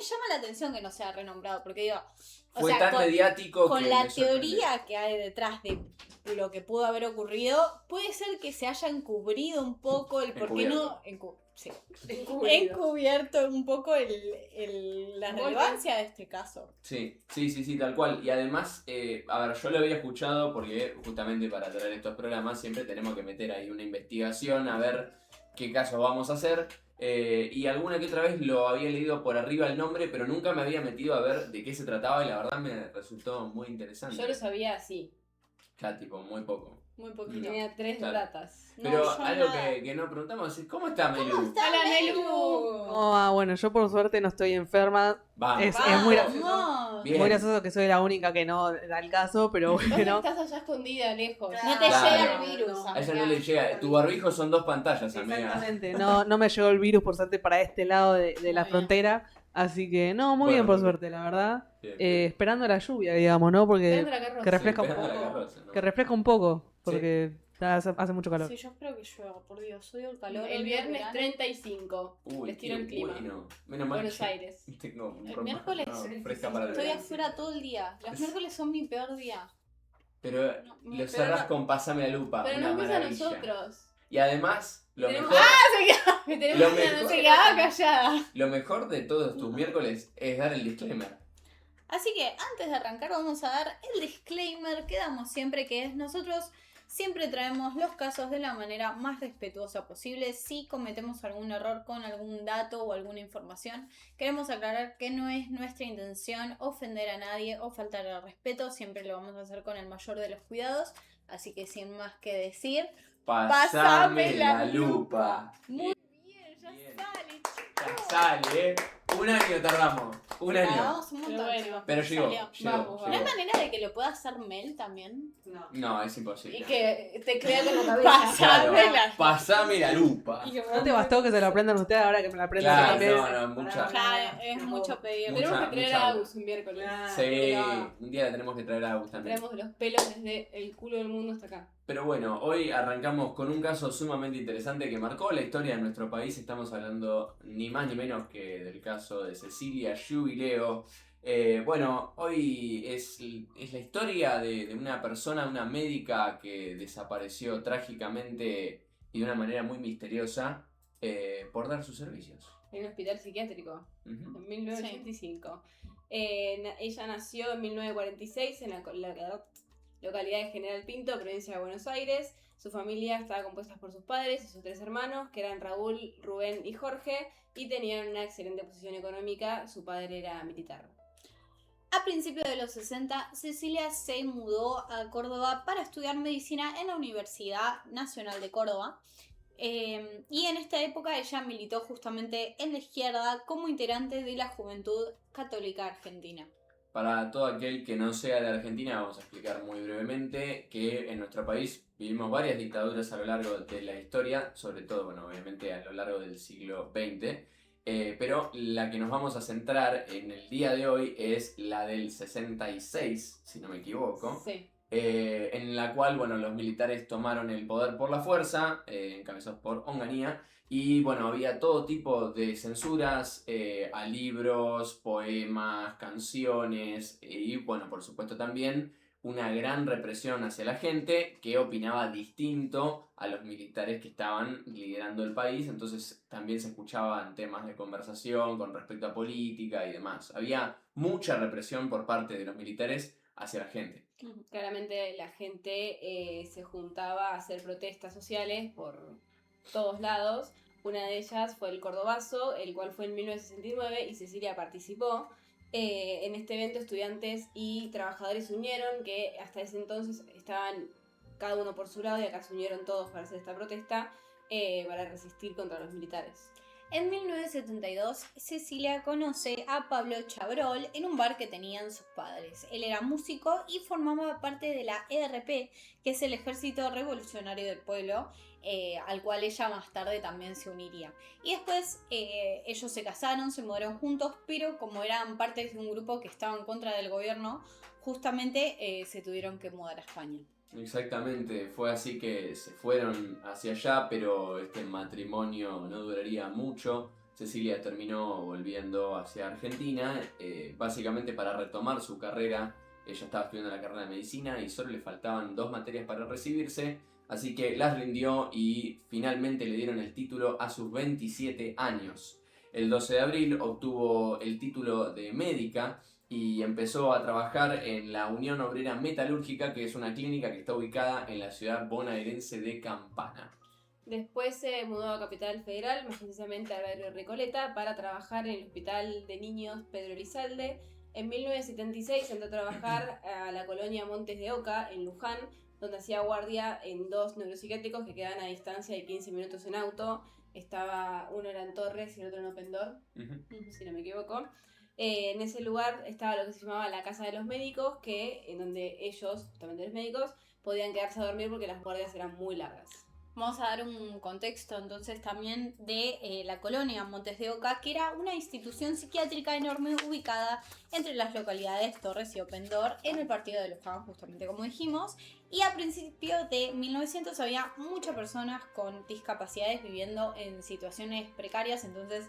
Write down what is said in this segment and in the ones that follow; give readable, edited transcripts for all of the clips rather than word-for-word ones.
me llama la atención que no sea renombrado, porque digo, Fue tan mediático con que la me sorprende. teoría que hay detrás de lo que pudo haber ocurrido, puede ser que se haya encubrido un poco el por qué no... Sí. Encubierto un poco la relevancia de este caso. Sí, tal cual. Y además, a ver, yo lo había escuchado porque justamente para traer estos programas siempre tenemos que meter ahí una investigación a ver qué casos vamos a hacer. Y alguna que otra vez lo había leído por arriba el nombre, pero nunca me había metido a ver de qué se trataba y la verdad me resultó muy interesante. Yo lo sabía así. Ya, tipo, muy poco. Muy poquito. Tenía 3 Claro. datas. Pero No, yo algo nada. que no preguntamos es, ¿cómo está Melu? ¿Cómo está ¡Hola, Melu? Nelu! Bueno, yo por suerte no estoy enferma. Vamos. Es muy gracioso. Vamos. Bien. Muy gracioso que soy la única que no da el caso, pero Vos bueno. estás allá escondida, lejos. No te Claro. llega el virus. A ella no le llega. Tu barbijo son 2 pantallas, amiga. Exactamente. No me llegó el virus por suerte para este lado de la bien. frontera. Así que no, muy Bueno, bien por bien. suerte, la verdad. Bien, bien. Esperando la lluvia, digamos, ¿no? Porque Esperando la carroza. que refresca un Sí, esperando la poco. carroza, ¿no? Que refresca un poco, porque hace mucho calor. Sí, yo espero que llueva, por Dios, odio el calor. El odio viernes verano. 35. Uy, Les tiro qué el clima. bueno. Menos mal Buenos que Aires. tengo El ropa, miércoles fresca para el estoy verano. afuera todo el día. Los miércoles son mi peor día. Pero No, lo pero cerrás no. con Pasame la lupa, Pero una no empieza a maravilla. nosotros. Y además, lo Tenemos- mejor, Que tenemos Lo una mejor- noche Se quedaba callada. lo mejor de todos tus miércoles es dar el disclaimer. Así que antes de arrancar vamos a dar el disclaimer que damos siempre, que es nosotros siempre traemos los casos de la manera más respetuosa posible. Si cometemos algún error con algún dato o alguna información, queremos aclarar que no es nuestra intención ofender a nadie o faltar al respeto. Siempre lo vamos a hacer con el mayor de los cuidados. Así que sin más que decir, Pasame la lupa. muy bien, ya Bien. sale, Ya chicos. sale, ¿eh? Un año tardamos. Un año. Tardamos un montón, Pero bueno, chicos, Pero llegó. salió. Vamos, ¿No hay manera de que lo pueda hacer Mel también? No, es imposible. Y que te crea con la cabeza. Claro, Pasame la- pasame la lupa. ¿No te bastó que se lo aprendan ustedes ahora que me la aprendan Claro, también? no, mucha. Claro, es mucho pedir. Mucha- Tenemos que traer mucha a agua. Agus un miércoles. Sí, Pero un día la tenemos que traer a Agus también. traemos los pelos desde el culo del mundo hasta acá. Pero bueno, hoy arrancamos con un caso sumamente interesante que marcó la historia de nuestro país. Estamos hablando ni más ni menos que del caso de Cecilia Jubileo. Bueno, hoy es la historia de una persona, una médica que desapareció trágicamente y de una manera muy misteriosa por dar sus servicios. En un hospital psiquiátrico. Ujú. En 1985. Ella nació en 1946 en la localidad de General Pinto, provincia de Buenos Aires. Su familia estaba compuesta por sus padres y sus 3 hermanos, que eran Raúl, Rubén y Jorge, y tenían una excelente posición económica. Su padre era militar. A principios de los 60, Cecilia se mudó a Córdoba para estudiar medicina en la Universidad Nacional de Córdoba. Y en esta época ella militó justamente en la izquierda como integrante de la Juventud Católica Argentina. Para todo aquel que no sea de Argentina, vamos a explicar muy brevemente que en nuestro país vivimos varias dictaduras a lo largo de la historia, sobre todo, bueno, obviamente a lo largo del siglo XX, pero la que nos vamos a centrar en el día de hoy es la del 66, si no me equivoco, Sí. en la cual, bueno, los militares tomaron el poder por la fuerza, encabezados por Onganía, y bueno, había todo tipo de censuras a libros, poemas, canciones y bueno, por supuesto también una gran represión hacia la gente que opinaba distinto a los militares que estaban liderando el país, entonces también se escuchaban temas de conversación con respecto a política y demás. Había mucha represión por parte de los militares hacia la gente. Claramente la gente se juntaba a hacer protestas sociales por todos lados. Una de ellas fue el Cordobazo, el cual fue en 1969 y Cecilia participó. En este evento estudiantes y trabajadores se unieron, que hasta ese entonces estaban cada uno por su lado y acá se unieron todos para hacer esta protesta para resistir contra los militares. En 1972, Cecilia conoce a Pablo Chabrol en un bar que tenían sus padres. Él era músico y formaba parte de la ERP, que es el Ejército Revolucionario del Pueblo, al cual ella más tarde también se uniría. Y después ellos se casaron, se mudaron juntos, pero como eran parte de un grupo que estaba en contra del gobierno, justamente se tuvieron que mudar a España. Exactamente, fue así que se fueron hacia allá, pero este matrimonio no duraría mucho. Cecilia terminó volviendo hacia Argentina, básicamente para retomar su carrera. Ella estaba estudiando la carrera de medicina y solo le faltaban 2 materias para recibirse, así que las rindió y finalmente le dieron el título a sus 27 años. El 12 de abril obtuvo el título de médica y empezó a trabajar en la Unión Obrera Metalúrgica, que es una clínica que está ubicada en la ciudad bonaerense de Campana. Después se mudó a Capital Federal, más precisamente a Barrio Recoleta, para trabajar en el Hospital de Niños Pedro Elizalde. En 1976 entró a trabajar a la colonia Montes de Oca, en Luján, donde hacía guardia en 2 neuropsiquiátricos que quedaban a distancia de 15 minutos en auto. Uno era en Torres y el otro en Opendor, si no me equivoco. En ese lugar estaba lo que se llamaba la Casa de los Médicos, en donde ellos, justamente los médicos, podían quedarse a dormir porque las guardias eran muy largas. Vamos a dar un contexto entonces también de la colonia Montes de Oca, que era una institución psiquiátrica enorme ubicada entre las localidades Torres y Opendor en el partido de Luján, justamente como dijimos. Y a principios de 1900 había muchas personas con discapacidades viviendo en situaciones precarias, entonces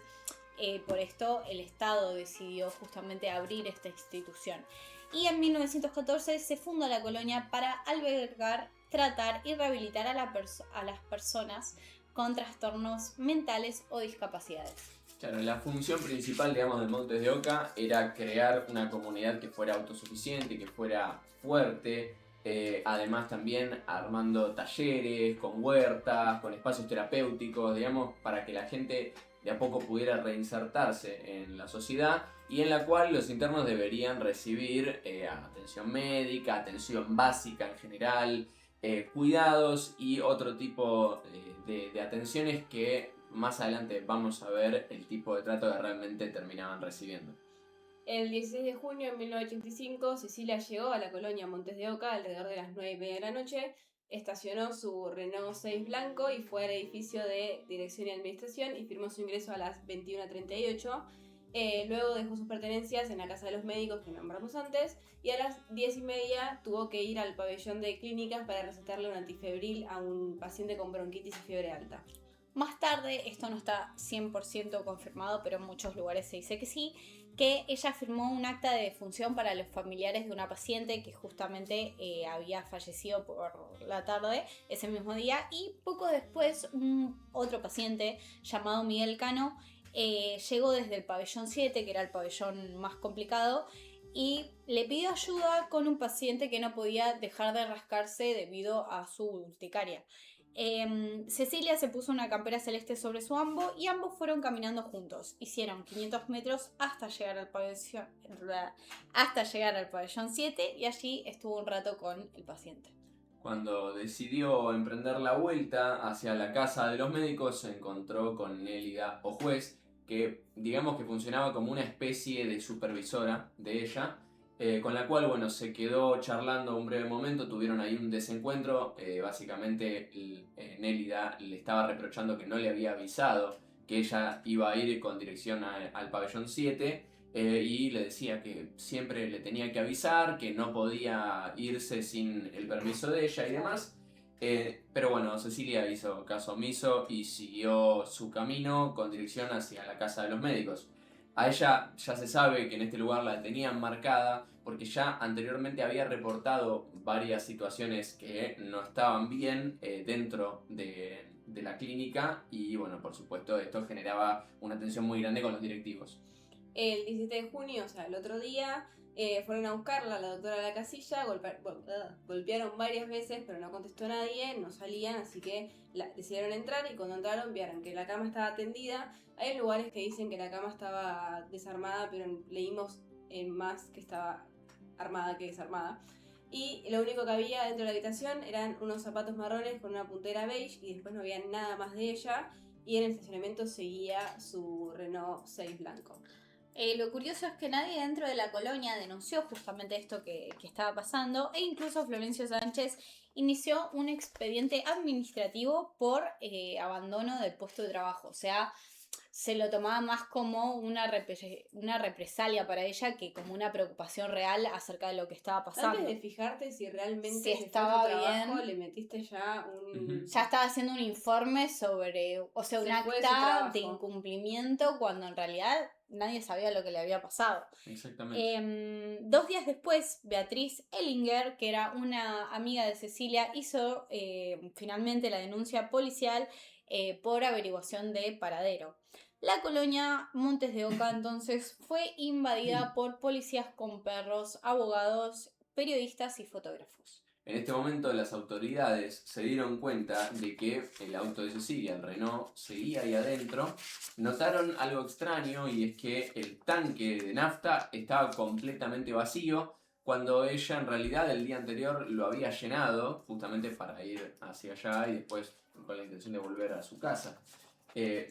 por esto el Estado decidió justamente abrir esta institución. Y en 1914 se funda la colonia para albergar, tratar y rehabilitar a las personas con trastornos mentales o discapacidades. Claro, la función principal, digamos, de Montes de Oca era crear una comunidad que fuera autosuficiente, que fuera fuerte, además también armando talleres, con huertas, con espacios terapéuticos, digamos, para que la gente de a poco pudiera reinsertarse en la sociedad y en la cual los internos deberían recibir atención médica, atención básica en general, cuidados y otro tipo de atenciones que más adelante vamos a ver el tipo de trato que realmente terminaban recibiendo. El 16 de junio de 1985, Cecilia llegó a la colonia Montes de Oca alrededor de las 9:30 de la noche, estacionó su Renault 6 blanco y fue al edificio de Dirección y Administración y firmó su ingreso a las 21:38. Luego dejó sus pertenencias en la Casa de los Médicos que nombramos antes y a las 10:30 tuvo que ir al pabellón de clínicas para recetarle un antifebril a un paciente con bronquitis y fiebre alta. Más tarde, esto no está 100% confirmado, pero en muchos lugares se dice que sí, que ella firmó un acta de defunción para los familiares de una paciente que justamente había fallecido por la tarde ese mismo día, y poco después otro paciente llamado Miguel Cano llegó desde el pabellón 7, que era el pabellón más complicado, y le pidió ayuda con un paciente que no podía dejar de rascarse debido a su urticaria. Cecilia se puso una campera celeste sobre su ambo y ambos fueron caminando juntos. Hicieron 500 metros hasta llegar al pabellón 7 y allí estuvo un rato con el paciente. Cuando decidió emprender la vuelta hacia la Casa de los Médicos se encontró con Nélida Ojuez, que digamos que funcionaba como una especie de supervisora de ella, con la cual, bueno, se quedó charlando un breve momento, tuvieron ahí un desencuentro. Básicamente Nélida le estaba reprochando que no le había avisado que ella iba a ir con dirección al pabellón 7, y le decía que siempre le tenía que avisar, que no podía irse sin el permiso de ella y demás. Pero bueno, Cecilia hizo caso omiso y siguió su camino con dirección hacia la Casa de los Médicos. A ella ya se sabe que en este lugar la tenían marcada porque ya anteriormente había reportado varias situaciones que no estaban bien dentro de la clínica y bueno, por supuesto esto generaba una tensión muy grande con los directivos. El 17 de junio, o sea, el otro día, fueron a buscarla, la doctora a la casilla, golpearon varias veces, pero no contestó nadie, no salían, así que decidieron entrar y cuando entraron vieron que la cama estaba tendida. Hay lugares que dicen que la cama estaba desarmada, pero leímos más que estaba armada que desarmada. Y lo único que había dentro de la habitación eran unos zapatos marrones con una puntera beige y después no había nada más de ella. Y en el estacionamiento seguía su Renault 6 blanco. Lo curioso es que nadie dentro de la colonia denunció justamente esto que estaba pasando, e incluso Florencio Sánchez inició un expediente administrativo por abandono del puesto de trabajo. O sea, se lo tomaba más como una represalia para ella que como una preocupación real acerca de lo que estaba pasando. Antes de fijarte si realmente Si ese fue estaba tu trabajo, bien. le metiste ya un... Ya estaba haciendo un informe sobre, o sea, un Se fue de su acta trabajo. de incumplimiento cuando en realidad nadie sabía lo que le había pasado. Exactamente. 2 días después, Beatriz Ellinger, que era una amiga de Cecilia, hizo finalmente la denuncia policial por averiguación de paradero. La colonia Montes de Oca entonces fue invadida por policías con perros, abogados, periodistas y fotógrafos. En este momento las autoridades se dieron cuenta de que el auto de Cecilia, el Renault, seguía ahí adentro. Notaron algo extraño y es que el tanque de nafta estaba completamente vacío cuando ella en realidad el día anterior lo había llenado justamente para ir hacia allá y después con la intención de volver a su casa.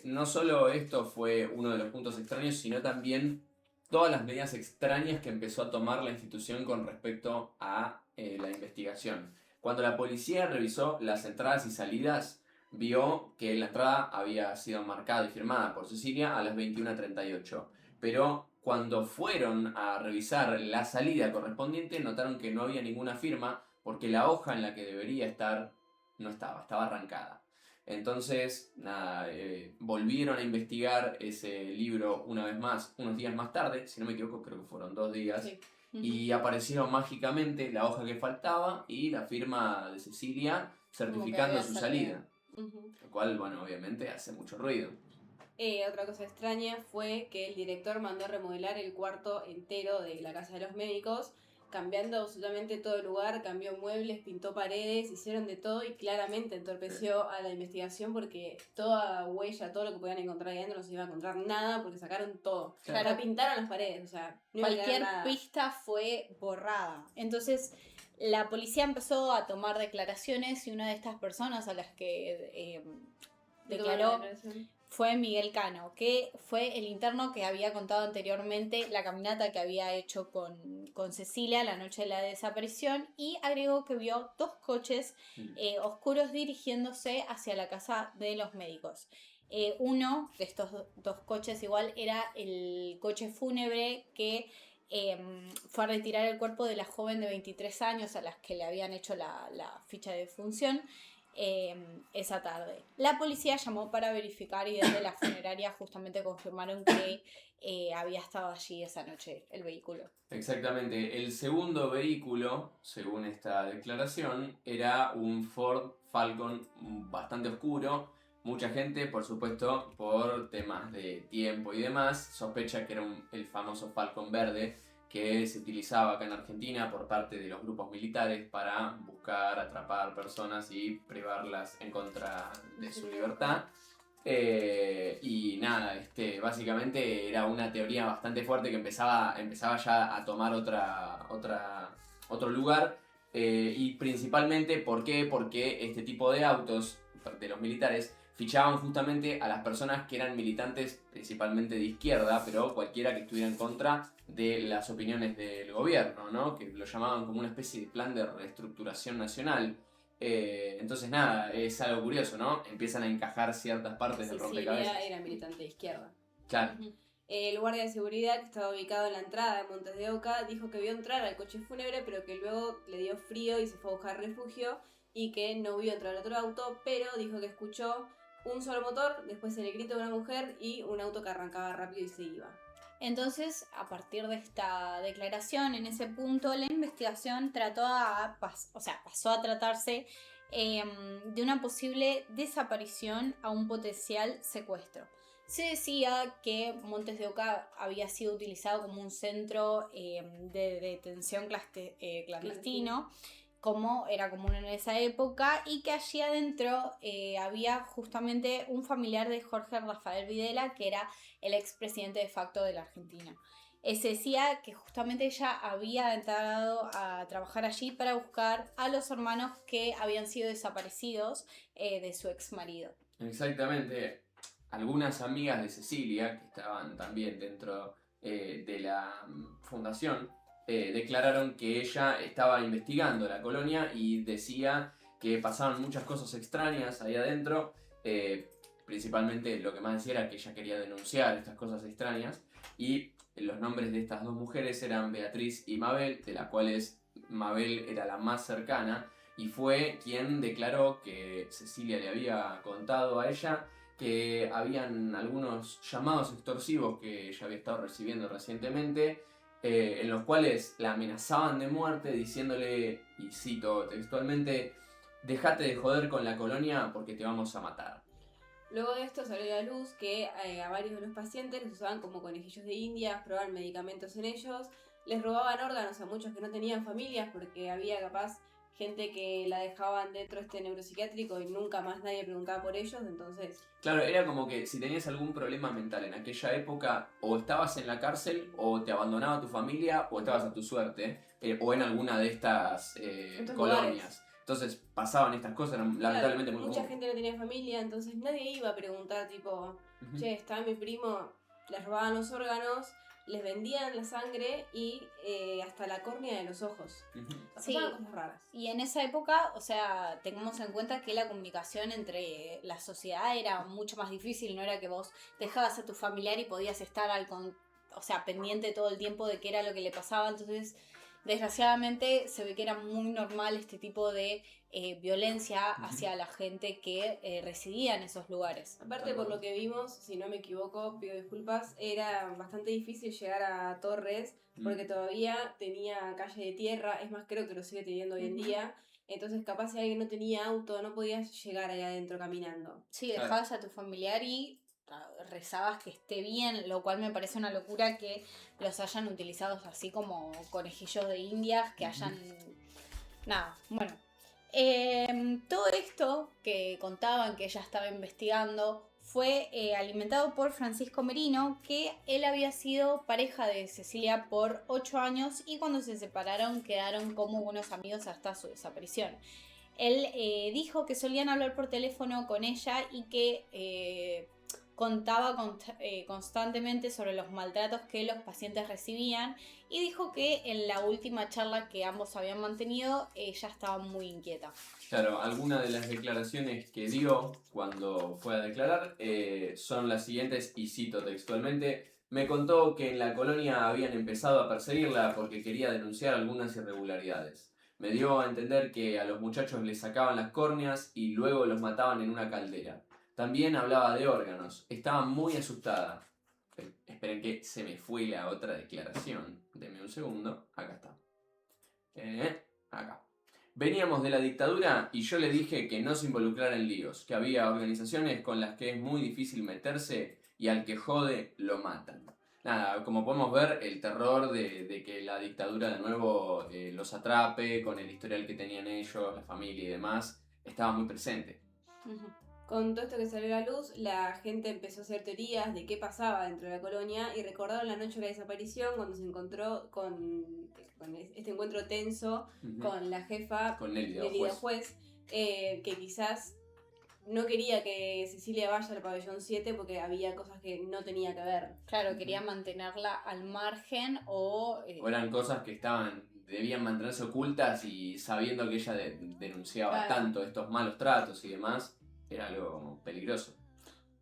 No solo esto fue uno de los puntos extraños, sino también todas las medidas extrañas que empezó a tomar la institución con respecto a la investigación. Cuando la policía revisó las entradas y salidas, vio que la entrada había sido marcada y firmada por Cecilia a las 21:38. Pero cuando fueron a revisar la salida correspondiente, notaron que no había ninguna firma porque la hoja en la que debería estar no estaba, estaba arrancada. Entonces, nada, volvieron a investigar ese libro una vez más, unos días más tarde, si no me equivoco, creo que fueron 2 días, Sí. y aparecieron mágicamente la hoja que faltaba y la firma de Cecilia certificando había su salido. salida, lo cual, bueno, obviamente hace mucho ruido. Otra cosa extraña fue que el director mandó a remodelar el cuarto entero de la casa de los médicos, cambiando absolutamente todo el lugar, cambió muebles, pintó paredes, hicieron de todo y claramente entorpeció a la investigación porque toda huella, todo lo que podían encontrar ahí adentro no se iba a encontrar nada porque sacaron todo. Claro. O sea, pintaron las paredes, o sea, no iba a quedar Cualquier nada. pista fue borrada. Entonces, la policía empezó a tomar declaraciones y una de estas personas a las que declaró fue Miguel Cano, que fue el interno que había contado anteriormente la caminata que había hecho con Cecilia la noche de la desaparición y agregó que vio 2 coches oscuros dirigiéndose hacia la casa de los médicos. Uno de estos 2 coches igual era el coche fúnebre que fue a retirar el cuerpo de la joven de 23 años a las que le habían hecho la ficha de defunción. Esa tarde. La policía llamó para verificar y desde la funeraria justamente confirmaron que había estado allí esa noche el vehículo. Exactamente. El segundo vehículo, según esta declaración, era un Ford Falcon bastante oscuro. Mucha gente, por supuesto, por temas de tiempo y demás, sospecha que era el famoso Falcon verde que se utilizaba acá en Argentina por parte de los grupos militares para buscar, atrapar personas y privarlas en contra de su libertad. Y nada, básicamente era una teoría bastante fuerte que empezaba ya a tomar otro lugar. Y principalmente, ¿por qué? Porque este tipo de autos de los militares fichaban justamente a las personas que eran militantes principalmente de izquierda, pero cualquiera que estuviera en contra de las opiniones del gobierno, ¿no? Que lo llamaban como una especie de plan de reestructuración nacional. Entonces nada, es algo curioso, ¿no? Empiezan a encajar ciertas partes del rompecabezas. Cecilia era militante de izquierda. Claro. El guardia de seguridad que estaba ubicado en la entrada de Montes de Oca dijo que vio entrar al coche fúnebre, pero que luego le dio frío y se fue a buscar refugio y que no vio entrar otro auto, pero dijo que escuchó un solo motor, después el grito de una mujer y un auto que arrancaba rápido y se iba. Entonces, a partir de esta declaración, en ese punto, la investigación pasó a tratarse de una posible desaparición a un potencial secuestro. Se decía que Montes de Oca había sido utilizado como un centro de detención clandestino, como era común en esa época, y que allí adentro había justamente un familiar de Jorge Rafael Videla, que era el expresidente de facto de la Argentina. Se decía que justamente ella había entrado a trabajar allí para buscar a los hermanos que habían sido desaparecidos de su ex marido. Exactamente. Algunas amigas de Cecilia, que estaban también dentro de la fundación, declararon que ella estaba investigando la colonia y decía que pasaban muchas cosas extrañas ahí adentro. principalmente lo que más decía era que ella quería denunciar estas cosas extrañas, y los nombres de estas dos mujeres eran Beatriz y Mabel, de las cuales Mabel era la más cercana, y fue quien declaró que Cecilia le había contado a ella que habían algunos llamados extorsivos que ella había estado recibiendo recientemente, en los cuales la amenazaban de muerte diciéndole, y cito textualmente, "Dejate de joder con la colonia porque te vamos a matar". Luego de esto salió a la luz que a varios de los pacientes los usaban como conejillos de indias, probaban medicamentos en ellos, les robaban órganos a muchos que no tenían familias porque había capaz gente que la dejaban dentro de este neuropsiquiátrico y nunca más nadie preguntaba por ellos, entonces... Claro, era como que si tenías algún problema mental en aquella época, o estabas en la cárcel, o te abandonaba tu familia, o estabas a tu suerte, o en alguna de estas Estos colonias. lugares. Entonces pasaban estas cosas, eran lamentablemente muy mucha comunes. gente no tenía familia, entonces nadie iba a preguntar tipo, Ujú. che, está mi primo, les robaban los órganos, les vendían la sangre y hasta la córnea de los ojos. Ujú. Sí. Pasaban cosas raras. Y en esa época, o sea, tengamos en cuenta que la comunicación entre la sociedad era mucho más difícil, no era que vos dejabas a tu familiar y podías estar o sea, pendiente todo el tiempo de qué era lo que le pasaba, entonces desgraciadamente se ve que era muy normal este tipo de violencia hacia la gente que residía en esos lugares. Aparte, por lo que vimos, si no me equivoco, pido disculpas, era bastante difícil llegar a Torres porque todavía tenía calle de tierra, es más, creo que lo sigue teniendo hoy en día. Entonces, capaz si alguien no tenía auto, no podías llegar ahí adentro caminando. Sí, dejabas a tu familiar y rezabas que esté bien, lo cual me parece una locura que los hayan utilizado así como conejillos de indias, que hayan... Nada, bueno. Todo esto que contaban que ella estaba investigando fue alimentado por Francisco Merino, que él había sido pareja de Cecilia por 8 años y cuando se separaron quedaron como buenos amigos hasta su desaparición. Él dijo que solían hablar por teléfono con ella y que contaba constantemente sobre los maltratos que los pacientes recibían y dijo que en la última charla que ambos habían mantenido ella estaba muy inquieta. Claro, algunas de las declaraciones que dio cuando fue a declarar son las siguientes, y cito textualmente: "Me contó que en la colonia habían empezado a perseguirla porque quería denunciar algunas irregularidades. Me dio a entender que a los muchachos les sacaban las córneas y luego los mataban en una caldera. También hablaba de órganos. Estaba muy asustada". Esperen que se me fue la otra declaración. Denme un segundo. Acá está. Acá. "Veníamos de la dictadura y yo le dije que no se involucrara en líos, que había organizaciones con las que es muy difícil meterse y al que jode lo matan". Nada, como podemos ver, el terror de que la dictadura de nuevo los atrape con el historial que tenían ellos, la familia y demás, estaba muy presente. Con todo esto que salió a la luz, la gente empezó a hacer teorías de qué pasaba dentro de la colonia y recordaron la noche de la desaparición cuando se encontró con este encuentro tenso con la jefa Con Nélida Nélida Juez. Juez, que quizás no quería que Cecilia vaya al pabellón 7 porque había cosas que no tenía que ver. Claro, quería mantenerla al margen o O eran cosas que debían mantenerse ocultas, y sabiendo que ella denunciaba Claro. tanto estos malos tratos y demás, era algo peligroso.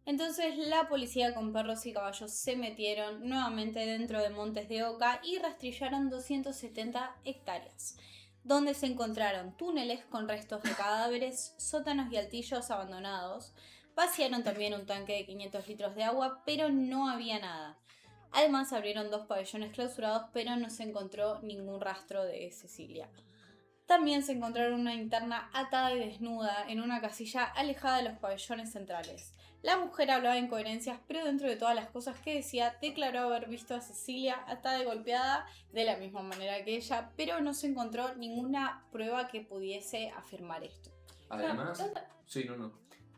Entonces la policía con perros y caballos se metieron nuevamente dentro de Montes de Oca y rastrillaron 270 hectáreas, donde se encontraron túneles con restos de cadáveres, sótanos y altillos abandonados. Vaciaron también un tanque de 500 litros de agua, pero no había nada. Además abrieron 2 pabellones clausurados, pero no se encontró ningún rastro de Cecilia. También se encontraron una linterna atada y desnuda en una casilla alejada de los pabellones centrales. La mujer hablaba incoherencias, pero dentro de todas las cosas que decía, declaró haber visto a Cecilia atada y golpeada de la misma manera que ella, pero no se encontró ninguna prueba que pudiese afirmar esto. Además, sí, no.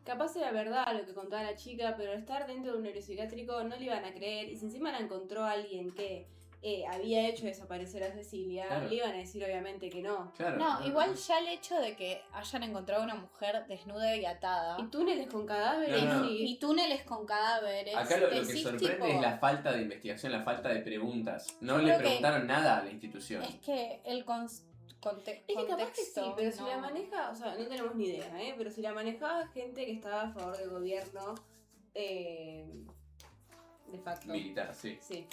Capaz era verdad lo que contaba la chica, pero al estar dentro de un neuropsiquiátrico no le iban a creer y si encima la encontró alguien que había hecho desaparecer a Cecilia, Claro. le iban a decir obviamente que no. Claro. No, igual ya el hecho de que hayan encontrado una mujer desnuda y atada Y túneles con cadáveres No. y túneles con cadáveres. Acá lo que decís, sorprende tipo, es la falta de investigación, la falta de preguntas. No Yo le creo que preguntaron nada a la institución. Es que el Es que capaz que sí, contexto, pero si no. la maneja, o sea, no tenemos ni idea, pero si la manejaba gente que estaba a favor del gobierno de facto. Militar, sí. Sí.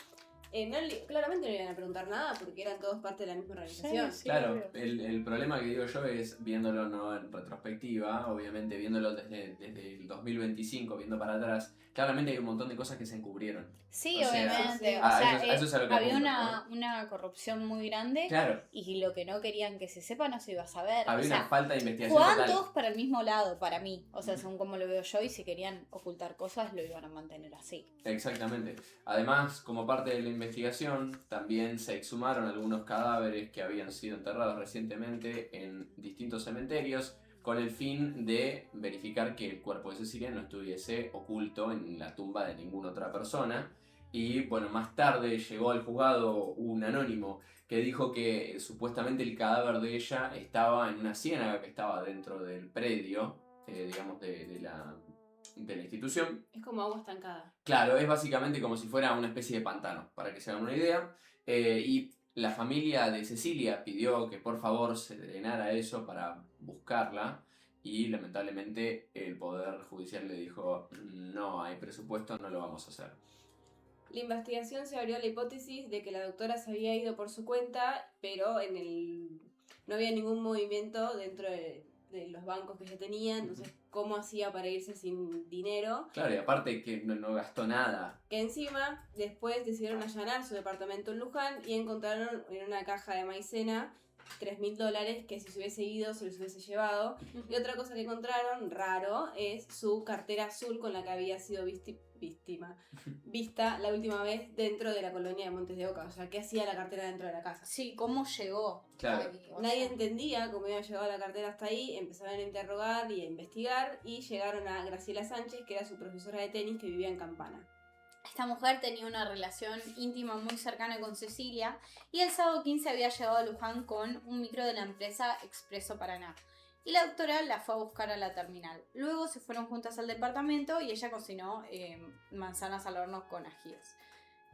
Claramente no le iban a preguntar nada porque eran todos parte de la misma organización. Sí, Claro, obvio. el problema que digo yo es viéndolo no en retrospectiva, obviamente viéndolo desde el 2025, viendo para atrás, claramente hay un montón de cosas que se encubrieron. Sí, O sea, obviamente. sí. O a sea, eso es a lo que había apunto, una corrupción muy grande Claro, y lo que no querían que se sepa no se iba a saber. había O sea, una falta de investigación jugaban total. todos para el mismo lado, para mí. O sea, según como lo veo yo, y si querían ocultar cosas, lo iban a mantener así. Exactamente. Además, como parte de la investigación, también se exhumaron algunos cadáveres que habían sido enterrados recientemente en distintos cementerios con el fin de verificar que el cuerpo de Cecilia no estuviese oculto en la tumba de ninguna otra persona. Y bueno, más tarde llegó al juzgado un anónimo que dijo que supuestamente el cadáver de ella estaba en una ciénaga que estaba dentro del predio, digamos, de la institución. Es como agua estancada. Claro, es básicamente como si fuera una especie de pantano, para que se hagan una idea. Y la familia de Cecilia pidió que por favor se drenara eso para buscarla. Y lamentablemente el Poder Judicial le dijo, no hay presupuesto, no lo vamos a hacer. La investigación se abrió a la hipótesis de que la doctora se había ido por su cuenta, pero no había ningún movimiento dentro de los bancos que ella tenía, entonces ¿cómo hacía para irse sin dinero? Claro, y aparte que no gastó nada. Que encima después decidieron allanar su departamento en Luján y encontraron en una caja de maicena $3.000 que si se hubiese ido se los hubiese llevado. Y otra cosa que encontraron, raro, es su cartera azul con la que había sido vista la última vez dentro de la colonia de Montes de Oca. O sea, ¿qué hacía la cartera dentro de la casa? Sí, ¿cómo llegó? Claro. Ahí? O Nadie sea, entendía cómo iba a llegar la cartera hasta ahí, empezaron a interrogar y a investigar y llegaron a Graciela Sánchez, que era su profesora de tenis que vivía en Campana. esta mujer tenía una relación íntima muy cercana con Cecilia y el sábado 15 había llegado a Luján con un micro de la empresa Expreso Paraná. Y la doctora la fue a buscar a la terminal. Luego se fueron juntas al departamento y ella cocinó manzanas al horno con ajíes.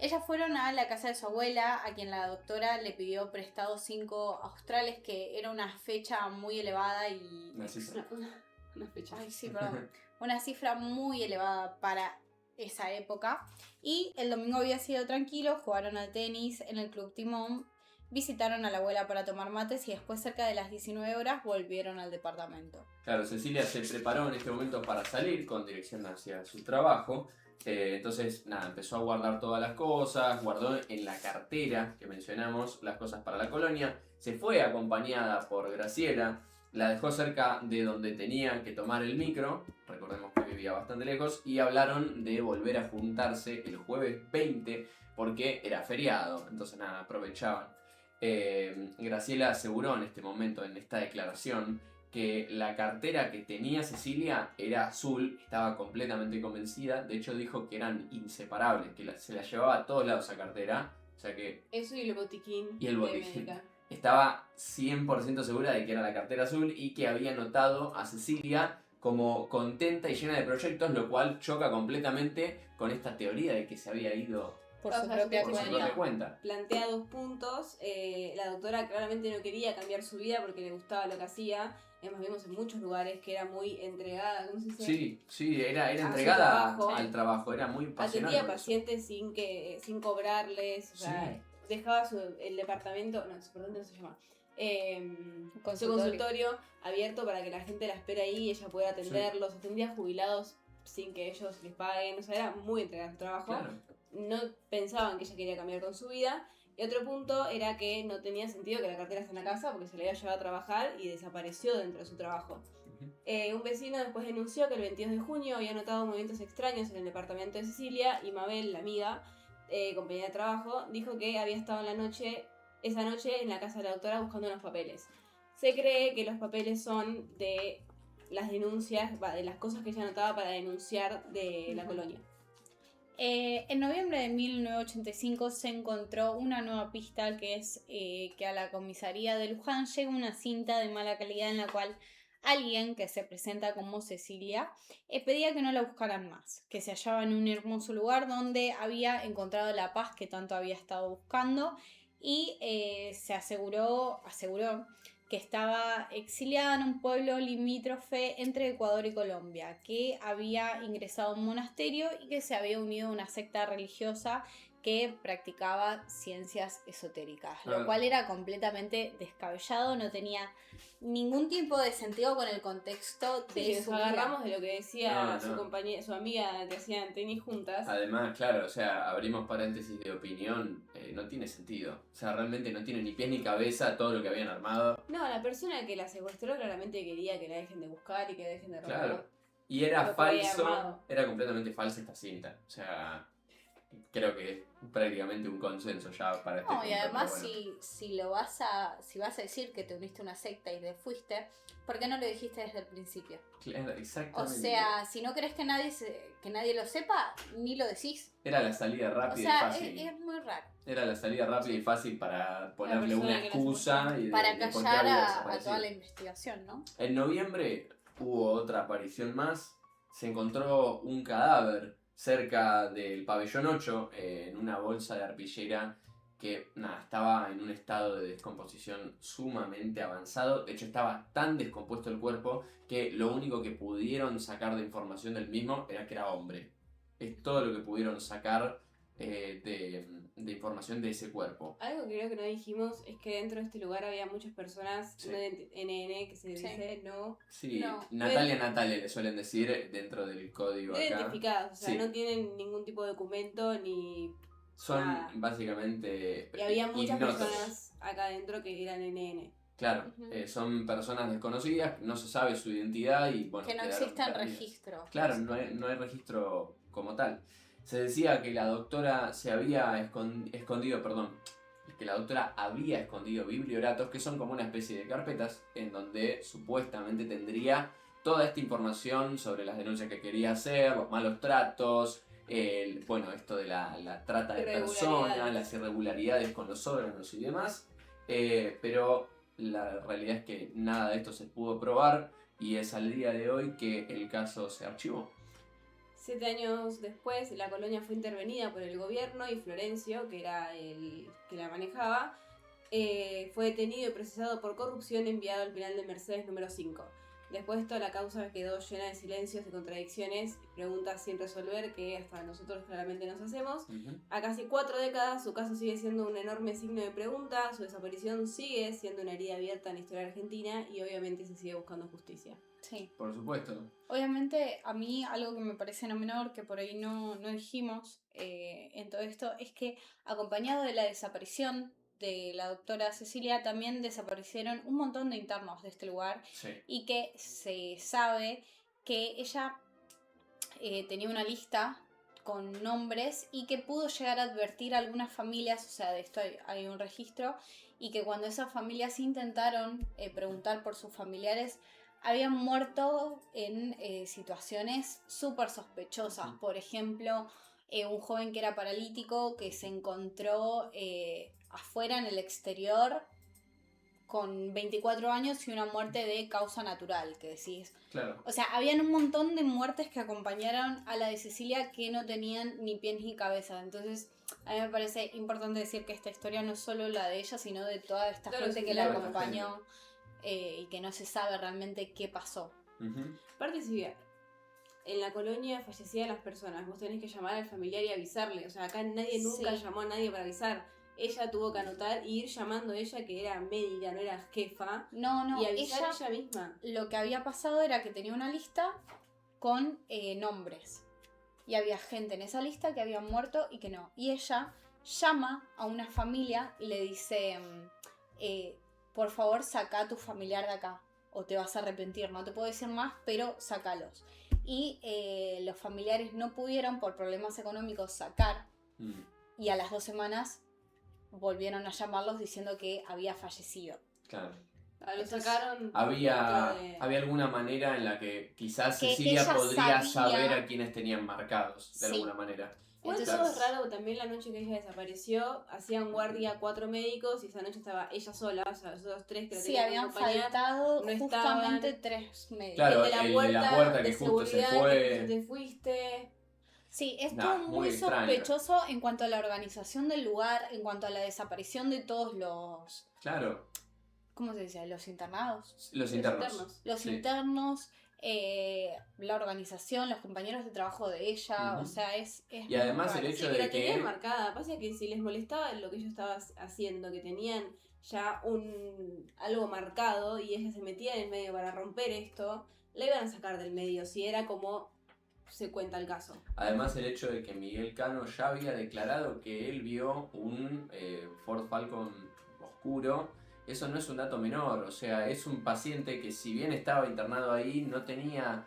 Ellas fueron a la casa de su abuela, a quien la doctora le pidió prestado 5 australes, que era una fecha muy elevada y... Una cifra. Una fecha. Ay, sí, perdón. Una cifra muy elevada para esa época. Y el domingo había sido tranquilo, jugaron al tenis en el Club Timón, visitaron a la abuela para tomar mates y después cerca de las 19 horas volvieron al departamento. Claro, Cecilia se preparó en este momento para salir con dirección hacia su trabajo. Entonces, nada, empezó a guardar todas las cosas, guardó en la cartera que mencionamos las cosas para la colonia, se fue acompañada por Graciela, la dejó cerca de donde tenía que tomar el micro, recordemos que vivía bastante lejos, y hablaron de volver a juntarse el jueves 20 porque era feriado, entonces nada, aprovechaban. Graciela aseguró en este momento, en esta declaración, que la cartera que tenía Cecilia era azul, estaba completamente convencida, de hecho dijo que eran inseparables, que se la llevaba a todos lados esa cartera, o sea que Eso y el botiquín. Y el de botiquín. médica. estaba 100% segura de que era la cartera azul y que había notado a Cecilia como contenta y llena de proyectos, lo cual choca completamente con esta teoría de que se había ido Por O su sea, propia por por su cuenta. propia cuenta. Plantea 2 puntos. La doctora claramente no quería cambiar su vida porque le gustaba lo que hacía. Además, vimos en muchos lugares que era muy entregada. ¿Cómo se dice? Sí, era su entregada trabajo. al trabajo, era muy pasional. Atendía con eso. pacientes sin cobrarles. O sea, Sí. dejaba el departamento. No, perdón, no se llama. Su Consultorio. consultorio abierto para que la gente la espere ahí y ella pueda atenderlos. Atendía a jubilados sin que ellos les paguen. O sea, era muy entregada a su trabajo. Claro. No pensaban que ella quería cambiar con su vida. Y otro punto era que no tenía sentido que la cartera esté en la casa porque se la había llevado a trabajar y desapareció dentro de su trabajo. Un vecino después denunció que el 22 de junio había notado movimientos extraños en el departamento de Cecilia y Mabel, la amiga, compañera de trabajo, dijo que había estado esa noche en la casa de la doctora buscando unos papeles. Se cree que los papeles son de las denuncias, de las cosas que ella anotaba para denunciar de la colonia. En noviembre de 1985 se encontró una nueva pista, que es que a la comisaría de Luján llega una cinta de mala calidad en la cual alguien que se presenta como Cecilia pedía que no la buscaran más, que se hallaba en un hermoso lugar donde había encontrado la paz que tanto había estado buscando y se aseguró que estaba exiliada en un pueblo limítrofe entre Ecuador y Colombia, que había ingresado a un monasterio y que se había unido a una secta religiosa que practicaba ciencias esotéricas, lo cual era completamente descabellado, no tenía ningún tipo de sentido con el contexto de nos su agarramos vida. de lo que decía No. su amiga que hacían tenis juntas. Además, claro, o sea, abrimos paréntesis de opinión, no tiene sentido. O sea, realmente no tiene ni pies ni cabeza todo lo que habían armado. No, la persona que la secuestró claramente quería que la dejen de buscar y que dejen de robar. Claro. Y era Lo que había falso, armado. era completamente falsa esta cinta. O sea, creo que es prácticamente un consenso ya para este No, punto. y además pero bueno. si vas a decir que te uniste a una secta y te fuiste, ¿por qué no lo dijiste desde el principio? Claro, O exactamente. sea, si no querés que nadie lo sepa, ni lo decís. Era la salida O rápida sea, y fácil. es muy raro. Era la salida rápida y fácil para ponerle persona una que la excusa y Para de por qué callar había a desaparecido. toda la investigación, ¿no? En noviembre hubo otra aparición más. Se encontró un cadáver cerca del pabellón 8 en una bolsa de arpillera que estaba en un estado de descomposición sumamente avanzado. De hecho, estaba tan descompuesto el cuerpo que lo único que pudieron sacar de información del mismo era que era hombre. Es todo lo que pudieron sacar de información de ese cuerpo. Algo que creo que no dijimos es que dentro de este lugar había muchas personas, Sí. no NN, que se dice no Sí, No. Natalia le suelen decir dentro del código acá. identificadas, o sea, Sí. no tienen ningún tipo de documento ni... Son Nada. básicamente Y había muchas ignotos. personas acá adentro que eran NN. Claro, Ujú. son personas desconocidas, no se sabe su identidad y bueno, Que no quedaron existen perdidas. registros. Claro, no hay registro como tal. Se decía que la doctora se había escondido, que la doctora había escondido biblioratos, que son como una especie de carpetas en donde supuestamente tendría toda esta información sobre las denuncias que quería hacer, los malos tratos, esto de la trata de personas, Irregularidades. las irregularidades con los órganos y demás. Pero la realidad es que nada de esto se pudo probar y es al día de hoy que el caso se archivó. 7 años después, la colonia fue intervenida por el gobierno y Florencio, que era el que la manejaba, fue detenido y procesado por corrupción, enviado al penal de Mercedes número 5. Después de esto, la causa quedó llena de silencios, de contradicciones y preguntas sin resolver que hasta nosotros claramente nos hacemos. A casi 4 décadas, su caso sigue siendo un enorme signo de pregunta, su desaparición sigue siendo una herida abierta en la historia argentina y obviamente se sigue buscando justicia. Sí. Por supuesto. Obviamente, a mí algo que me parece no menor, que por ahí no dijimos en todo esto, es que acompañado de la desaparición de la doctora Cecilia, también desaparecieron un montón de internos de este lugar Sí. y que se sabe que ella tenía una lista con nombres y que pudo llegar a advertir a algunas familias, o sea, de esto hay un registro, y que cuando esas familias intentaron preguntar por sus familiares, habían muerto en situaciones súper sospechosas. Ujú. Por ejemplo, un joven que era paralítico que se encontró afuera en el exterior con 24 años y una muerte de causa natural, que decís. Claro. O sea, habían un montón de muertes que acompañaron a la de Cecilia que no tenían ni pies ni cabeza. Entonces, a mí me parece importante decir que esta historia no es solo la de ella, sino de toda esta Claro, gente sí, que la toda esta acompañó y que no se sabe realmente qué pasó. Ujú. Aparte, si en la colonia fallecían las personas, vos tenés que llamar al familiar y avisarle. O sea, acá nadie nunca Sí. llamó a nadie para avisar. Ella tuvo que anotar y ir llamando a ella, que era médica, no era jefa, No, y avisar ella ella misma. lo que había pasado era que tenía una lista con nombres. Y había gente en esa lista que había muerto y que no. Y ella llama a una familia y le dice, por favor, saca a tu familiar de acá. O te vas a arrepentir, no te puedo decir más, pero sácalos. Y los familiares no pudieron, por problemas económicos, sacar. Mm. Y a las 2 semanas volvieron a llamarlos diciendo que había fallecido. Claro. Lo Entonces, sacaron. Había dentro de- alguna manera en la que quizás Que Cecilia ella podría sabía- saber a quienes tenían marcados, de Sí. alguna manera. Igual Entonces- todo es raro, también la noche que ella desapareció, hacían guardia 4 médicos y esa noche estaba ella sola, o sea, los otros 3 que la Sí, tenían que habían acompañar. faltado no justamente estaban. 3 médicos. Claro, el de la el de puerta, la puerta de que justo se seguridad, fue. que justo te fuiste. Sí, es Nah, todo muy muy extraño. sospechoso en cuanto a la organización del lugar, en cuanto a la desaparición de todos los... Claro. ¿cómo se dice? Los internados. Los internos. Los Sí. internos, la organización, los compañeros de trabajo de ella, Ujú. o sea, es Y muy además raro. el hecho Sí, que de la tenían que... marcada. Pasa que si les molestaba lo que ella estaba haciendo, que tenían ya algo marcado y ella se metía en el medio para romper esto, la iban a sacar del medio, si era como se cuenta el caso. Además el hecho de que Miguel Cano ya había declarado que él vio un Ford Falcon oscuro, eso no es un dato menor, o sea, es un paciente que si bien estaba internado ahí, no tenía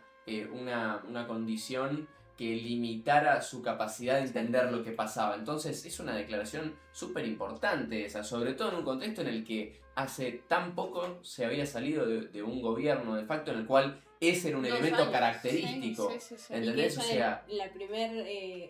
una condición que limitara su capacidad de entender lo que pasaba. Entonces es una declaración súper importante esa, sobre todo en un contexto en el que hace tan poco se había salido de un gobierno de facto en el cual ese era un 2 elemento años. característico. Sí, sí, sí. Y que ¿Entendés? ella O sea, en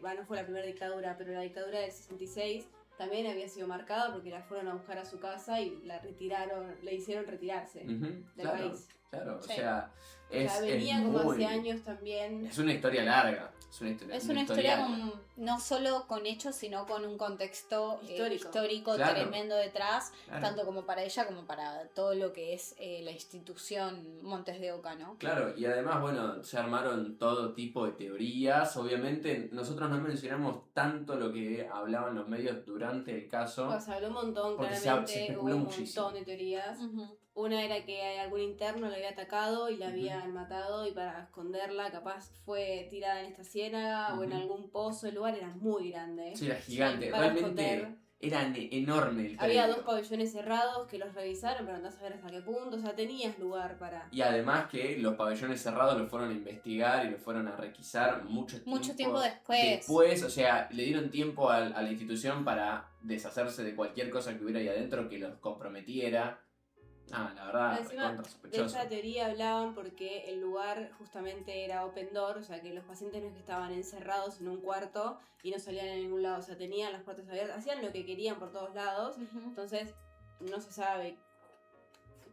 la no fue la primera dictadura, pero la dictadura del 66 también había sido marcada porque la fueron a buscar a su casa y la retiraron, le hicieron retirarse ujú, del claro, país. claro, Sí. o sea, O sea, venía es como muy- hace años también. Es una historia larga. Es una historia, Es una historia historial. no solo con hechos, sino con un contexto histórico Claro. tremendo detrás, Claro. tanto como para ella como para todo lo que es la institución Montes de Oca, ¿no? Claro, y además, bueno, se armaron todo tipo de teorías. Obviamente, nosotros no mencionamos tanto lo que hablaban los medios durante el caso. Pues se habló un montón, Porque se claramente especuló hubo un muchísimo. montón de teorías. Ujú. Una era que algún interno la había atacado y la Ujú. habían matado y para esconderla capaz fue tirada en esta ciénaga o en Ujú. algún pozo. El lugar era muy grande. Sí, era gigante. para Realmente esconder. era enorme el Había predio. 2 pabellones cerrados que los revisaron, pero andás a ver hasta qué punto. O sea, tenías lugar para... Y además que los pabellones cerrados los fueron a investigar y los fueron a requisar mucho tiempo después. Después, o sea, le dieron tiempo a la institución para deshacerse de cualquier cosa que hubiera ahí adentro que los comprometiera. Ah, la verdad, Encima, recontra de sospechoso. esta teoría hablaban porque el lugar justamente era open door, o sea que los pacientes no es que estaban encerrados en un cuarto y no salían a ningún lado, o sea, tenían las puertas abiertas, hacían lo que querían por todos lados, entonces no se sabe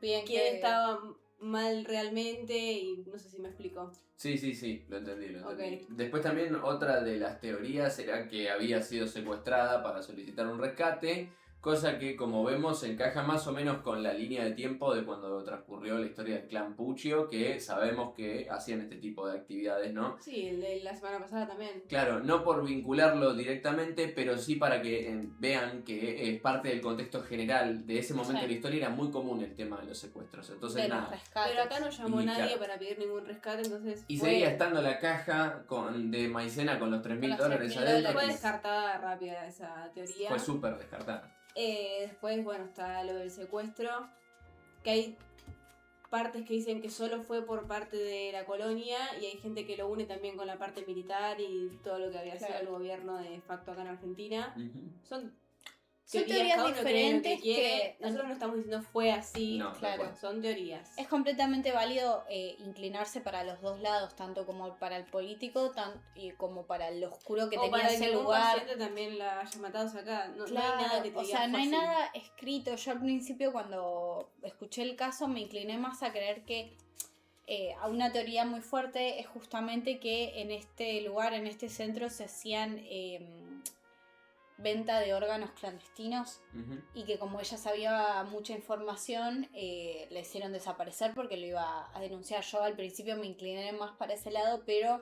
Bien, quién estaba mal realmente y no sé si me explico. Sí, lo entendí. Ok. Después también otra de las teorías era que había sido secuestrada para solicitar un rescate, cosa que como vemos encaja más o menos con la línea de tiempo de cuando transcurrió la historia del clan Puccio, que sabemos que hacían este tipo de actividades, ¿no? Sí, el de la semana pasada también. Claro, no por vincularlo directamente, pero sí para que vean que es parte del contexto general de ese momento Sí. de la historia. Era muy común el tema de los secuestros. Entonces, de los nada. rescates. Pero acá no llamó Y nadie claro. para pedir ningún rescate, entonces Y fue, seguía estando la caja de maicena con los $3.000 Con los dólares 3.000 adentro. fue que descartada rápida esa teoría. Fue súper descartada. Después, bueno, está lo del secuestro, que hay partes que dicen que solo fue por parte de la colonia y hay gente que lo une también con la parte militar y todo lo que había sido Claro. el gobierno de facto acá en Argentina. Ujú. Son Son teorías, teorías cada uno cree lo diferentes quiere. que- Nosotros no estamos diciendo fue así, No, tal claro. cual. son teorías. Es completamente válido inclinarse para los dos lados, tanto como para el político y como para el oscuro que o tenía para ese que un lugar. paciente también la haya matado acá. No, Claro, no hay nada que te o diga sea, no fue hay así. nada escrito. Yo al principio cuando escuché el caso me incliné más a creer que a una teoría muy fuerte es justamente que en este lugar, en este centro, se hacían venta de órganos clandestinos Ujú. y que como ella sabía mucha información, la hicieron desaparecer porque lo iba a denunciar. Yo al principio me incliné más para ese lado, pero,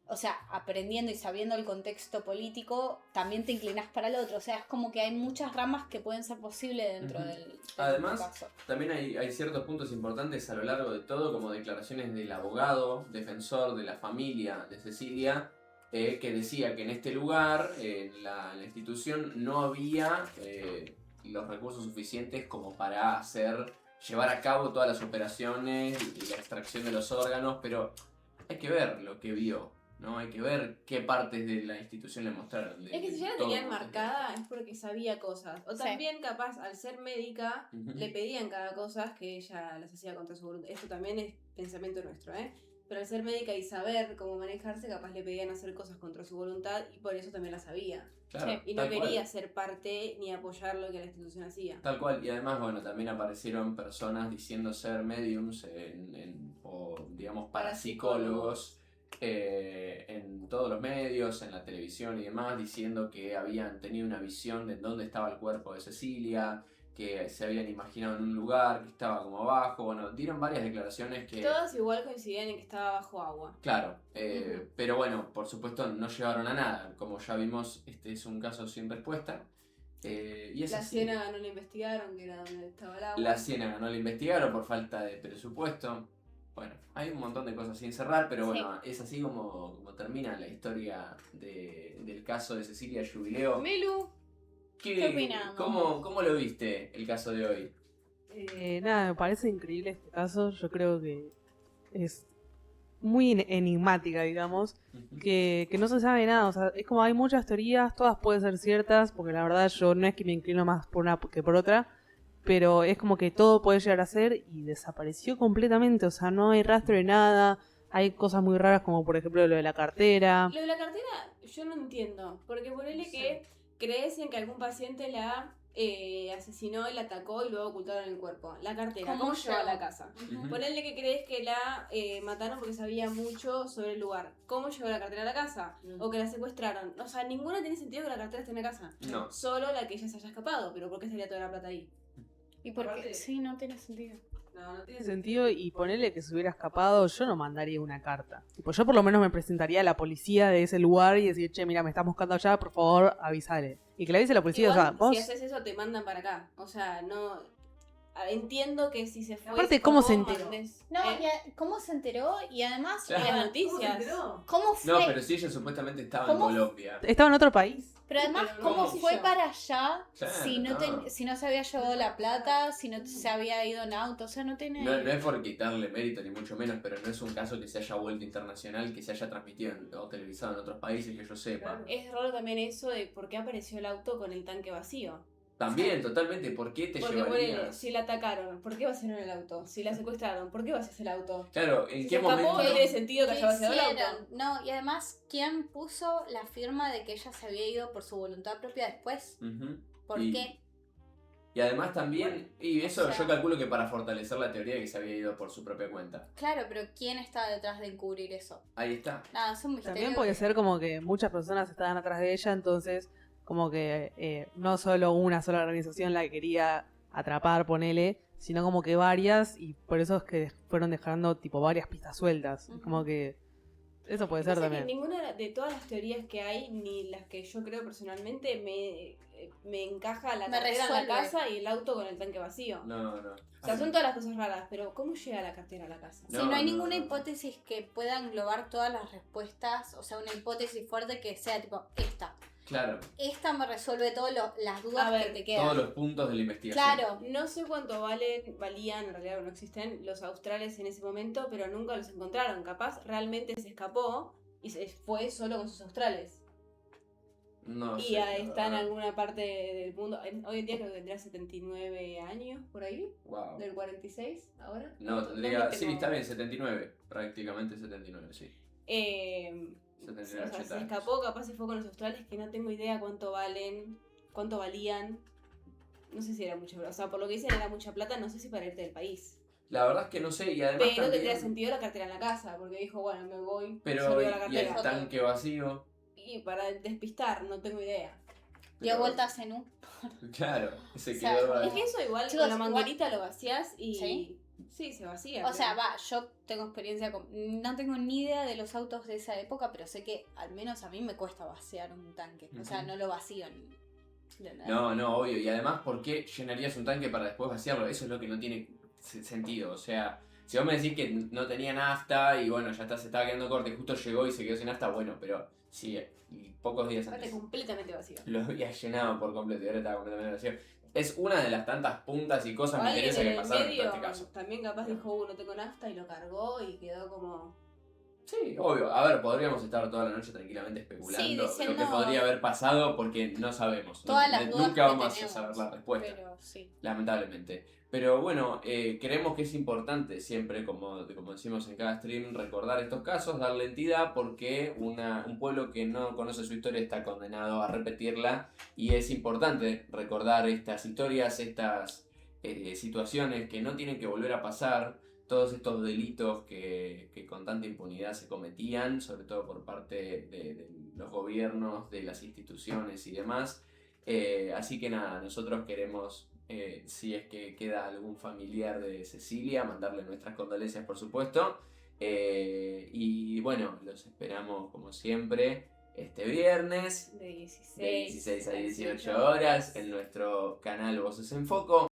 o sea, aprendiendo y sabiendo el contexto político, también te inclinas para el otro. O sea, es como que hay muchas ramas que pueden ser posibles dentro Ujú. del Además, caso. También hay ciertos puntos importantes a lo largo de todo, como declaraciones del abogado, defensor de la familia de Cecilia, que decía que en este lugar, en la institución, no había los recursos suficientes como para llevar a cabo todas las operaciones y la extracción de los órganos, pero hay que ver lo que vio, ¿no? Hay que ver qué partes de la institución le mostraron. Es que si ya la todo tenían el contexto. marcada es porque sabía cosas. O Sí. también, capaz, al ser médica, Ujú. le pedían cada cosa que ella las hacía contra su voluntad. Esto también es pensamiento nuestro, ¿eh? Pero al ser médica y saber cómo manejarse, capaz le pedían hacer cosas contra su voluntad y por eso también las sabía. Claro, Sí. Y no tal cual. quería ser parte ni apoyar lo que la institución hacía. Tal cual, y además, bueno, también aparecieron personas diciendo ser mediums o, digamos, parapsicólogos en todos los medios, en la televisión y demás, diciendo que habían tenido una visión de dónde estaba el cuerpo de Cecilia, que se habían imaginado en un lugar, que estaba como abajo, bueno, dieron varias declaraciones que... Todas igual coincidían en que estaba bajo agua. Claro, pero bueno, por supuesto no llevaron a nada, como ya vimos, este es un caso sin respuesta. Y es La así. Ciénaga no la investigaron, que era donde estaba el agua. La Ciénaga no la investigaron por falta de presupuesto. Bueno, hay un montón de cosas sin cerrar, pero bueno, es así como termina la historia del caso de Cecilia Jubileo. Melu, ¿Qué opinamos? ¿Cómo lo viste el caso de hoy? Nada, me parece increíble este caso. Yo creo que es muy enigmática, digamos, Ujú. que no se sabe nada. O sea, es como hay muchas teorías, todas pueden ser ciertas, porque la verdad yo no es que me inclino más por una que por otra, pero es como que todo puede llegar a ser y desapareció completamente. O sea, no hay rastro de nada. Hay cosas muy raras como por ejemplo lo de la cartera. lo de la cartera yo no entiendo. Porque ponele No sé. que crees en que algún paciente la asesinó y la atacó y luego ocultaron el cuerpo. La cartera, ¿cómo llegó a la casa? Ujú. Ponele que crees que la mataron porque sabía mucho sobre el lugar. ¿Cómo llegó la cartera a la casa? O que la secuestraron. O sea, ninguna tiene sentido que la cartera esté en la casa. No. Solo la que ella se haya escapado. Pero ¿por qué estaría toda la plata ahí? ¿Y por qué? Aparte- Sí, no tiene sentido. No Tiene sentido y ponerle que se hubiera escapado, yo no mandaría una carta. Tipo, yo por lo menos me presentaría a la policía de ese lugar y decir, che, mira, me estás buscando allá, por favor, avísale. Y que le avise la policía, Igual, o sea, vos... si haces eso te mandan para acá. O sea, no... Entiendo que si se fue... Aparte, ¿cómo se enteró? No, ¿cómo se enteró? Y además, Claro. En las noticias. ¿cómo fue? No, pero si ella supuestamente estaba en ¿Cómo? Colombia. Estaba en otro país. Pero además, Pero ¿cómo no, fue yo. para allá Claro, si si no se había llevado la plata, si no se había ido en auto? O sea, no tiene... No es por quitarle mérito ni mucho menos, pero no es un caso que se haya vuelto internacional, que se haya transmitido o televisado en otros países que yo sepa. Es raro también eso de por qué apareció el auto con el tanque vacío. También, totalmente, ¿por qué te Porque llevarías? ponele, si la atacaron, ¿por qué vaciaron el auto? Si la secuestraron, ¿por qué vaciaste el auto? Claro, ¿en Si qué se escapó, momento? no tiene sentido que ¿Qué haya vaciado el hicieron? auto. No, y además, ¿quién puso la firma de que ella se había ido por su voluntad propia después? Ujú. ¿Por Y- qué? Y además también, y eso o sea- yo calculo que para fortalecer la teoría de que se había ido por su propia cuenta. Claro, pero ¿quién está detrás de encubrir eso? Ahí está. Nada, es un misterio. También puede ser como que muchas personas estaban atrás de ella, entonces como que no solo una sola organización la que quería atrapar, ponele, sino como que varias, y por eso es que fueron dejando tipo varias pistas sueltas. Ujú. Como que eso puede Pasa ser que también. ninguna de todas las teorías que hay, ni las que yo creo personalmente, me encaja la Me cartera en la resuelve. casa y el auto con el tanque vacío. No, no. O sea, son todas las cosas raras, pero ¿cómo llega la cartera a la casa? Si No, no hay no, ninguna no. hipótesis que pueda englobar todas las respuestas, o sea, una hipótesis fuerte que sea tipo esta. Claro, Esta me resuelve todas las dudas A ver, que te quedan. todos los puntos de la investigación. Claro, No sé cuánto valían, en realidad no existen, los australes en ese momento, pero nunca los encontraron. Capaz realmente se escapó y se fue solo con sus australes. No Y sé, la está en verdad. alguna parte del mundo. Hoy en día creo que tendrá 79 años por ahí, Wow. del 46 ahora. No, No tendría. me Sí, tengo- está bien, 79. Prácticamente 79, sí. O 79, sea, se 80 años. escapó, capaz se fue con los australes que no tengo idea cuánto valen, cuánto valían. No sé si era mucha plata. O sea, por lo que dicen era mucha plata, no sé si para irte del país. La verdad es que no sé, y además. Pero también- tendría sentido la cartera en la casa, porque dijo, bueno, me voy, se Pero, olvidó la y el cartera. tanque vacío. Y para despistar, no tengo idea. dio pero- vueltas en un... Claro, se O sea, quedó ahí. Es que eso igual Chicos, con la igual- manguerita lo vacías y... ¿Sí? Sí, se vacía. O sea, va, yo tengo experiencia con... No tengo ni idea de los autos de esa época, pero sé que al menos a mí me cuesta vaciar un tanque. O sea, Ujú. no lo vacío ni... ¿entendés? No, no, obvio. Y además, ¿por qué llenarías un tanque para después vaciarlo? Eso es lo que no tiene sentido. O sea, si vos me decís que no tenía nafta y bueno, ya está, se estaba quedando corto y justo llegó y se quedó sin nafta, bueno, pero sí, y pocos días aparte antes completamente vacío. lo había llenado por completo y ahora estaba completamente vacío. Es una de las tantas puntas y cosas O alguien misteriosas en que el pasaron en medio todo este caso. también capaz dijo, no tengo nafta y lo cargó y quedó como... Sí, obvio. A ver, podríamos estar toda la noche tranquilamente especulando Sí, lo diciendo- que podría haber pasado porque no sabemos. Todas las dudas Nunca que vamos a tenemos, saber la respuesta. Pero sí. Lamentablemente. Pero bueno, creemos que es importante siempre, como decimos en cada stream, recordar estos casos, darle entidad, porque un pueblo que no conoce su historia está condenado a repetirla, y es importante recordar estas historias, estas situaciones que no tienen que volver a pasar, todos estos delitos que con tanta impunidad se cometían, sobre todo por parte de los gobiernos, de las instituciones y demás. Así que nada, nosotros queremos si es que queda algún familiar de Cecilia, mandarle nuestras condolencias, por supuesto. Y bueno, los esperamos como siempre este viernes De 16, de 16 a a 18 horas en nuestro canal Voces en Foco.